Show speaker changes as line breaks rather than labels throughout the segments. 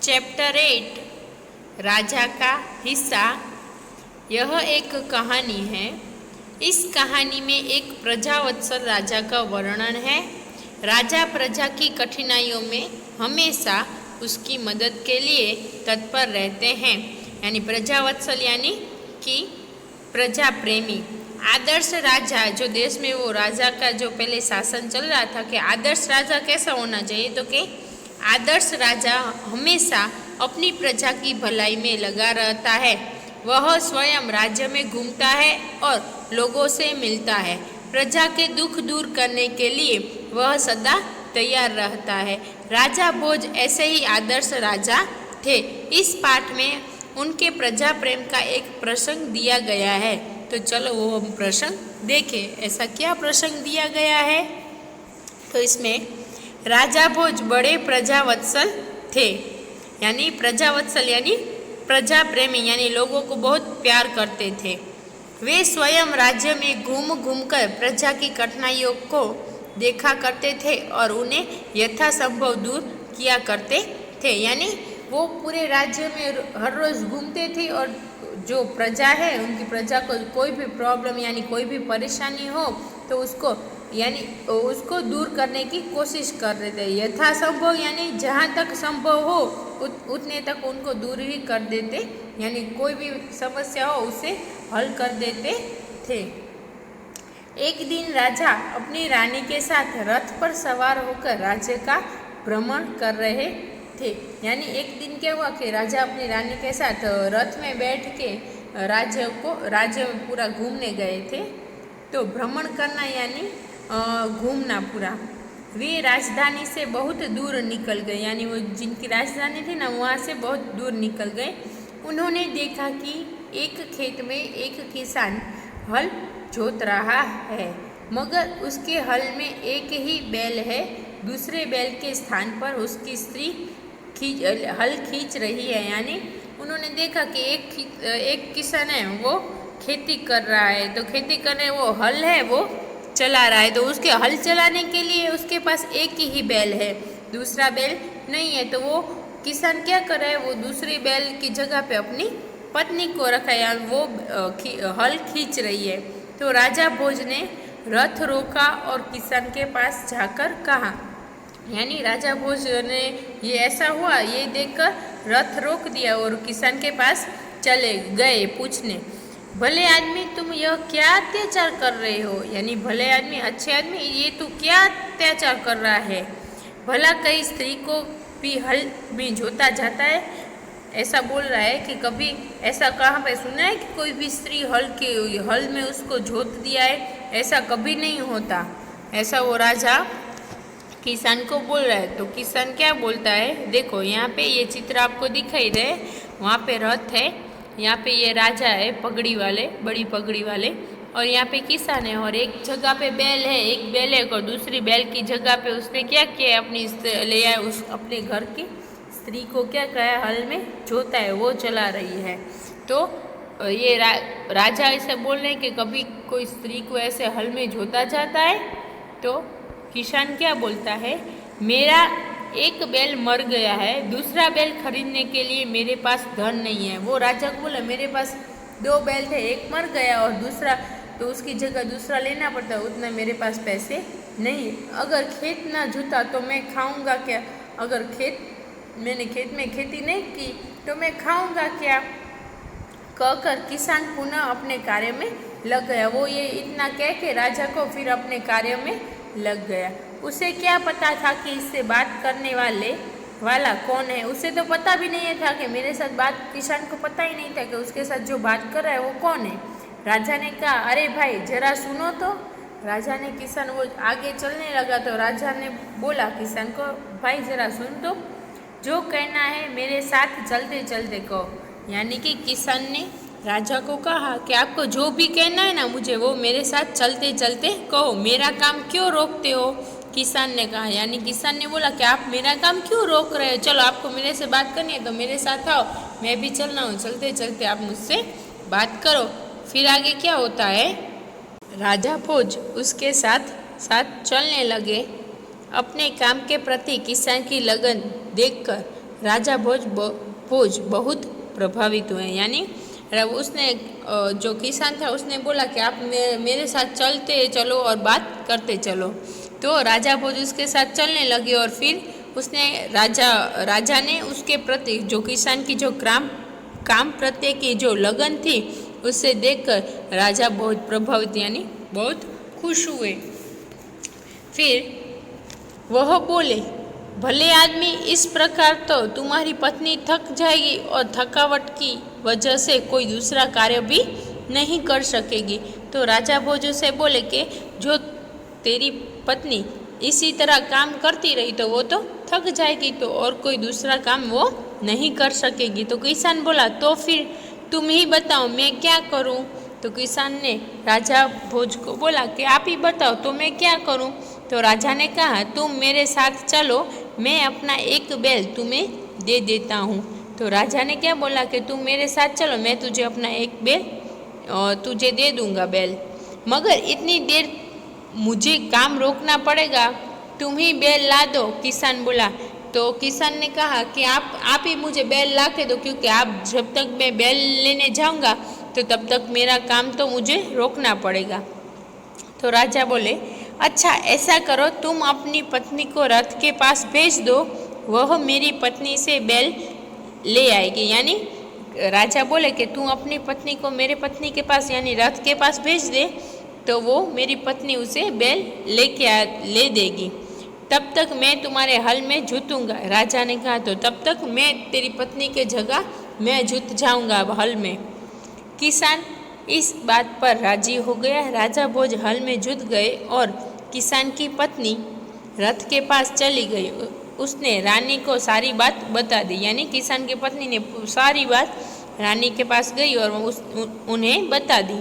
Chapter 8 राजा का हिस्सा। यह एक कहानी है। इस कहानी में एक प्रजावत्सल राजा का वर्णन है। राजा प्रजा की कठिनाइयों में हमेशा उसकी मदद के लिए तत्पर रहते हैं। यानी प्रजावत्सल यानी कि प्रजा प्रेमी। आदर्श राजा जो देश में वो राजा का जो पहले शासन चल रहा था कि आदर्श राजा कैसा होना चाहिए, तो कि आदर्श राजा हमेशा अपनी प्रजा की भलाई में लगा रहता है। वह स्वयं राज्य में घूमता है और लोगों से मिलता है। प्रजा के दुख दूर करने के लिए वह सदा तैयार रहता है। राजा भोज ऐसे ही आदर्श राजा थे। इस पाठ में उनके प्रजा प्रेम का एक प्रसंग दिया गया है। तो चलो वो हम प्रसंग देखें। ऐसा क्या प्रसंग दिया गया है? तो इसमें राजा भोज बड़े प्रजावत्सल थे। यानी प्रजावत्सल यानी प्रजा प्रेमी, यानी लोगों को बहुत प्यार करते थे। वे स्वयं राज्य में घूम घूम कर प्रजा की कठिनाइयों को देखा करते थे और उन्हें यथासंभव दूर किया करते थे। यानी वो पूरे राज्य में हर रोज घूमते थे और जो प्रजा है उनकी प्रजा को कोई भी प्रॉब्लम यानी कोई भी परेशानी हो तो उसको दूर करने की कोशिश कर रहे थे। यथासंभव यानी जहाँ तक संभव हो उतने तक उनको दूर ही कर देते, यानी कोई भी समस्या हो उसे हल कर देते थे। एक दिन राजा अपनी रानी के साथ रथ पर सवार होकर राज्य का भ्रमण कर रहे थे। यानी एक दिन क्या हुआ कि राजा अपनी रानी के साथ रथ में बैठ के राज्य में पूरा घूमने गए थे। तो भ्रमण करना यानी घूमना पूरा। वे राजधानी से बहुत दूर निकल गए, यानी वो जिनकी राजधानी थी ना वहाँ से बहुत दूर निकल गए। उन्होंने देखा कि एक खेत में एक किसान हल जोत रहा है, मगर उसके हल में एक ही बैल है। दूसरे बैल के स्थान पर उसकी स्त्री हल खींच रही है। यानी उन्होंने देखा कि एक किसान है वो खेती कर रहा है, तो खेती करने वो हल है वो चला रहा है, तो उसके हल चलाने के लिए उसके पास एक ही बैल है, दूसरा बैल नहीं है। तो वो किसान क्या कर रहा है, वो दूसरी बैल की जगह पे अपनी पत्नी को रखा है, वो हल खींच रही है। तो राजा भोज ने रथ रोका और किसान के पास जाकर कहा, यानी राजा भोज ने ये ऐसा हुआ ये देखकर रथ रोक दिया और किसान के पास चले गए पूछने, भले आदमी तुम यह क्या अत्याचार कर रहे हो? यानी भले आदमी, अच्छे आदमी, ये तू क्या अत्याचार कर रहा है? भला कई स्त्री को भी हल में जोता जाता है? ऐसा बोल रहा है कि कभी ऐसा कहाँ पे सुना है कि कोई भी स्त्री हल में उसको जोत दिया है? ऐसा कभी नहीं होता। ऐसा वो राजा किसान को बोल रहा है। तो किसान क्या बोलता है, देखो यहाँ पे ये चित्र आपको दिखाई दे, वहाँ पे रथ है, यहाँ पे ये राजा है पगड़ी वाले, बड़ी पगड़ी वाले, और यहाँ पे किसान है और एक जगह पे बैल है, एक बैल है और दूसरी बैल की जगह पे उसने क्या किया, अपने घर की स्त्री को क्या कहा, हल में जोता है, वो चला रही है। तो ये राजा ऐसे बोल रहे हैं कि कभी कोई स्त्री को ऐसे हल में जोता जाता है? तो किसान क्या बोलता है, मेरा एक बैल मर गया है, दूसरा बैल खरीदने के लिए मेरे पास धन नहीं है। वो राजा को बोला, मेरे पास 2 बैल थे, एक मर गया और दूसरा, तो उसकी जगह दूसरा लेना पड़ता, उतना मेरे पास पैसे नहीं। अगर खेत ना जुता तो मैं खाऊंगा क्या? अगर मैंने खेत में खेती नहीं की तो मैं खाऊंगा क्या? कहकर किसान पुनः अपने कार्य में लग गया। वो ये इतना कह के राजा को फिर अपने कार्य में लग गया। उसे क्या पता था कि इससे बात करने वाला कौन है? उसे तो पता भी नहीं था कि मेरे साथ बात, किसान को पता ही नहीं था कि उसके साथ जो बात कर रहा है वो कौन है। राजा ने कहा, अरे भाई जरा सुनो तो। राजा ने किसान, वो आगे चलने लगा तो राजा ने बोला किसान को, भाई जरा सुन तो, जो कहना है मेरे साथ चलते चलते कहो। यानी कि किसान ने राजा को कहा कि आपको जो भी कहना है ना मुझे, वो मेरे साथ चलते चलते कहो, मेरा काम क्यों रोकते हो? किसान ने कहा, यानी किसान ने बोला कि आप मेरा काम क्यों रोक रहे हो? चलो आपको मेरे से बात करनी है तो मेरे साथ आओ, मैं भी चलना हूँ, चलते चलते आप मुझसे बात करो। फिर आगे क्या होता है, राजा भोज उसके साथ साथ चलने लगे। अपने काम के प्रति किसान की लगन देखकर राजा भोज बहुत प्रभावित हुए। यानी उसने जो किसान था उसने बोला कि आप मेरे साथ चलते चलो और बात करते चलो। तो राजा भोज उसके साथ चलने लगे और फिर उसने राजा ने उसके प्रति जो किसान की जो काम प्रत्यय की जो लगन थी उसे देखकर राजा बहुत प्रभावित यानी बहुत खुश हुए। फिर वह बोले, भले आदमी, इस प्रकार तो तुम्हारी पत्नी थक जाएगी और थकावट की वजह से कोई दूसरा कार्य भी नहीं कर सकेगी। तो राजा भोज से बोले कि जो तेरी पत्नी इसी तरह काम करती रही तो वो तो थक जाएगी, तो और कोई दूसरा काम वो नहीं कर सकेगी। तो किसान बोला, तो फिर तुम ही बताओ मैं क्या करूं? तो किसान ने राजा भोज को बोला कि आप ही बताओ तो मैं क्या करूं? तो राजा ने कहा, तुम मेरे साथ चलो, मैं अपना एक बैल तुम्हें दे देता हूँ। तो राजा ने क्या बोला कि तुम मेरे साथ चलो, मैं तुझे अपना एक बैल तुझे दे दूंगा बैल, मगर इतनी देर मुझे काम रोकना पड़ेगा, तुम ही बैल ला दो। किसान बोला। तो किसान ने कहा कि आप ही मुझे बैल ला के दो, क्योंकि आप जब तक मैं बैल लेने जाऊंगा तो तब तक मेरा काम तो मुझे रोकना पड़ेगा। तो राजा बोले, अच्छा ऐसा करो, तुम अपनी पत्नी को रथ के पास भेज दो, वह मेरी पत्नी से बैल ले आएगी। यानी राजा बोले कि तू अपनी पत्नी को मेरे पत्नी के पास यानी रथ के पास भेज दे, तो वो मेरी पत्नी उसे बैल ले देगी, तब तक मैं तुम्हारे हल में जुतूंगा। राजा ने कहा, तो तब तक मैं तेरी पत्नी के जगह मैं जुत जाऊंगा हल में। किसान इस बात पर राजी हो गया। राजा भोज हल में जुत गए और किसान की पत्नी रथ के पास चली गई। उसने रानी को सारी बात बता दी। यानी किसान की पत्नी ने सारी बात रानी के पास गई और उन्हें बता दी।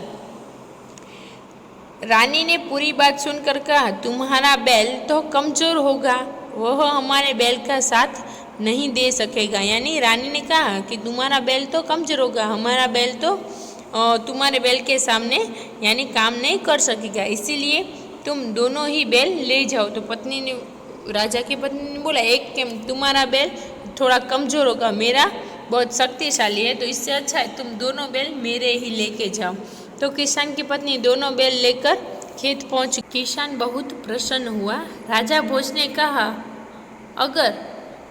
रानी ने पूरी बात सुनकर कहा, तुम्हारा बैल तो कमजोर होगा, वह हमारे बैल का साथ नहीं दे सकेगा। यानी रानी ने कहा कि तुम्हारा बैल तो कमजोर होगा, हमारा बैल तो तुम्हारे बैल के सामने यानी काम नहीं कर सकेगा, इसीलिए तुम दोनों ही बैल ले जाओ। तो पत्नी ने राजा की पत्नी ने बोला, एक तुम्हारा बैल थोड़ा कमजोर होगा, मेरा बहुत शक्तिशाली है, तो इससे अच्छा है तुम दोनों बैल मेरे ही लेके जाओ। तो किसान की पत्नी दोनों बैल लेकर खेत पहुंची। किसान बहुत प्रसन्न हुआ। राजा भोज ने कहा, अगर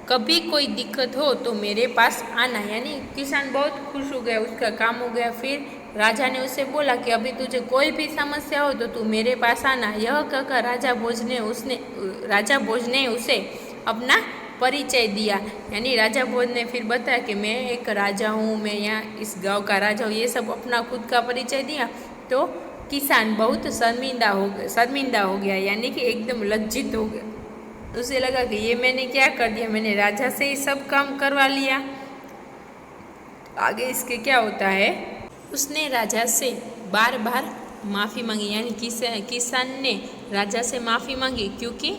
कभी कोई दिक्कत हो तो मेरे पास आना। यानी किसान बहुत खुश हो गया, उसका काम हो गया। फिर राजा ने उसे बोला कि अभी तुझे कोई भी समस्या हो तो तू मेरे पास आना। यह कहकर राजा भोज ने उसे अपना परिचय दिया। यानी राजा भोज ने फिर बताया कि मैं एक राजा हूँ, मैं यहाँ इस गांव का राजा हूँ, ये सब अपना खुद का परिचय दिया। तो किसान बहुत शर्मिंदा हो गया, यानी कि एकदम लज्जित हो गया। उसे लगा कि ये मैंने क्या कर दिया, मैंने राजा से ही सब काम करवा लिया, आगे इसके क्या होता है। उसने राजा से बार बार माफ़ी मांगी। यानी किसान ने राजा से माफ़ी मांगी, क्योंकि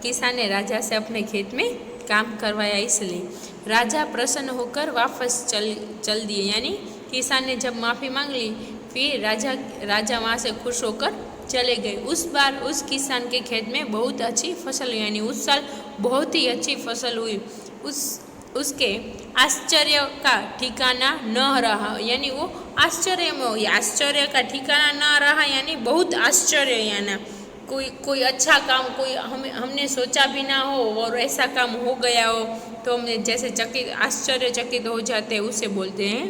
किसान ने राजा से अपने खेत में काम करवाया, इसलिए राजा प्रसन्न होकर वापस चल दिए। यानी किसान ने जब माफ़ी मांग ली, फिर राजा वहाँ से खुश होकर चले गए। उस बार उस किसान के खेत में बहुत अच्छी फसल हुई। यानी उस साल बहुत ही अच्छी फसल हुई। उसके आश्चर्य का ठिकाना न रहा। यानी वो आश्चर्य में हो, आश्चर्य का ठिकाना न रहा, यानी बहुत आश्चर्य। यानी कोई अच्छा काम हमने सोचा भी ना हो और ऐसा काम हो गया हो तो हमने जैसे आश्चर्यचकित हो जाते हैं, उसे बोलते हैं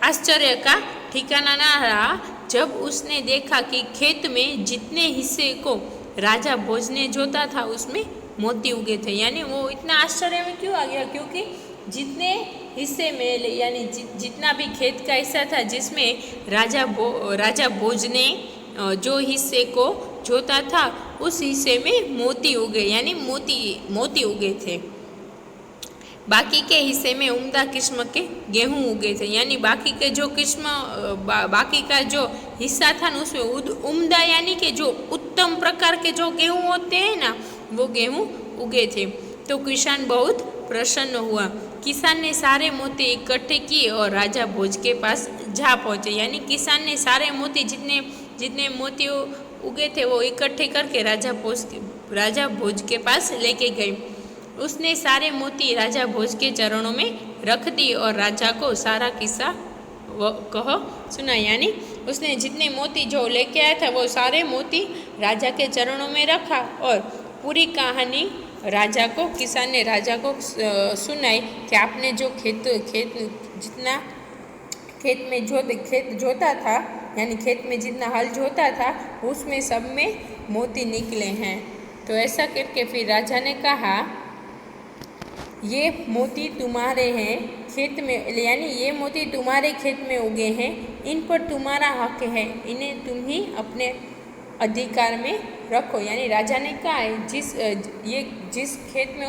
आश्चर्य का ठिकाना ना रहा जब उसने देखा कि खेत में जितने हिस्से को राजा भोज ने जोता था उसमें मोती उगे थे। यानी वो इतना आश्चर्य में क्यों आ गया, क्योंकि जितने हिस्से में यानी जितना भी खेत का हिस्सा था जिसमें राजा भोज ने जो हिस्से को जोता था उस हिस्से में मोती उगे, यानी मोती उगे थे। बाकी के हिस्से में उम्दा किस्म के गेहूं उगे थे। यानी बाकी का जो हिस्सा था ना उसमें उम्दा यानी कि जो उत्तम प्रकार के जो गेहूं होते हैं ना, वो गेहूं उगे थे। तो किसान बहुत प्रसन्न हुआ। किसान ने सारे मोती इकट्ठे किए और राजा भोज के पास जा पहुँचे। यानी किसान ने सारे मोती जितने मोती उगे थे वो इकट्ठे करके राजा राजा भोज के पास लेके गई। उसने सारे मोती राजा भोज के चरणों में रख दी और राजा को सारा किस्सा कहो सुना। यानी उसने जितने मोती जो लेके आया था वो सारे मोती राजा के चरणों में रखा और पूरी कहानी राजा को, किसान ने राजा को सुनाई कि आपने जो जितना खेत जोता था, यानी खेत में जितना हल जोता था उसमें सब में मोती निकले हैं। तो ऐसा करके फिर राजा ने कहा ये मोती तुम्हारे हैं खेत में, यानी ये मोती तुम्हारे खेत में उगे हैं, इन पर तुम्हारा हक है, इन्हें तुम ही अपने अधिकार में रखो। यानी राजा ने कहा जिस खेत में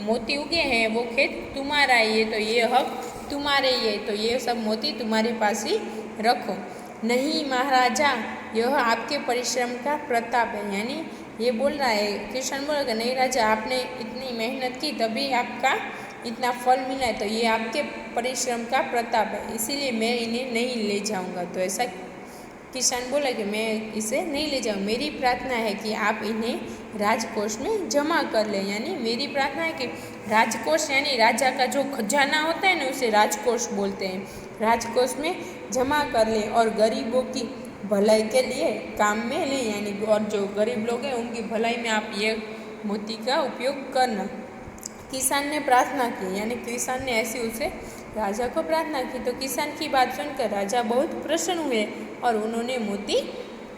मोती उगे हैं वो खेत तुम्हारा ही है, तो ये हक तुम्हारे ही है, तो ये सब मोती तुम्हारे पास ही रखो। नहीं महाराजा, यह आपके परिश्रम का प्रताप है। यानी ये बोल रहा है, किसान बोल रहा है नहीं राजा, आपने इतनी मेहनत की तभी आपका इतना फल मिला है, तो ये आपके परिश्रम का प्रताप है, इसीलिए मैं इन्हें नहीं ले जाऊंगा। तो ऐसा किसान बोला कि मैं इसे नहीं ले जाऊँ, मेरी प्रार्थना है कि आप इन्हें राजकोष में जमा कर लें। यानी मेरी प्रार्थना है कि राजकोष यानी राजा का जो खजाना होता है ना उसे राजकोष बोलते हैं, राजकोष में जमा कर लें और गरीबों की भलाई के लिए काम में लें। यानी और जो गरीब लोग हैं उनकी भलाई में आप ये मोती का उपयोग करना। किसान ने प्रार्थना की, यानी किसान ने ऐसी उसे राजा को प्रार्थना की। तो किसान की बात सुनकर राजा बहुत प्रसन्न हुए और उन्होंने मोती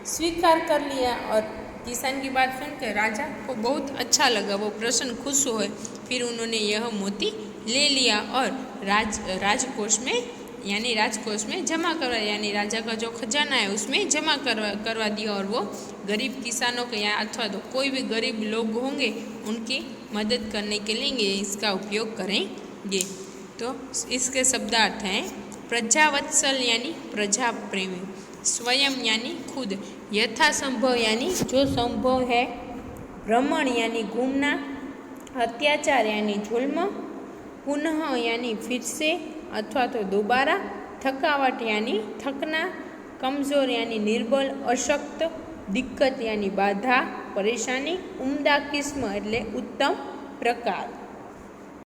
स्वीकार कर लिया। और किसान की बात सुनकर राजा को बहुत अच्छा लगा, वो प्रसन्न खुश हुए। फिर उन्होंने यह मोती ले लिया और राजकोष में जमा करवा, यानी राजा का जो खजाना है उसमें जमा करवा दिया। और वो गरीब किसानों के या अथवा तो कोई भी गरीब लोग होंगे उनकी मदद करने के लिए इसका उपयोग करेंगे। तो इसके शब्दार्थ हैं प्रजावत्सल यानी प्रजा प्रेमी, स्वयं यानी खुद, यथासंभव यानी जो संभव है, भ्रमण यानी घूमना, अत्याचार यानी जुल्म, पुनः यानी फिर से अथवा तो दोबारा, थकावट यानी थकना, कमज़ोर यानी निर्बल, अशक्त, दिक्कत यानी बाधा, परेशानी, उम्दा किस्म એટલે उत्तम प्रकार।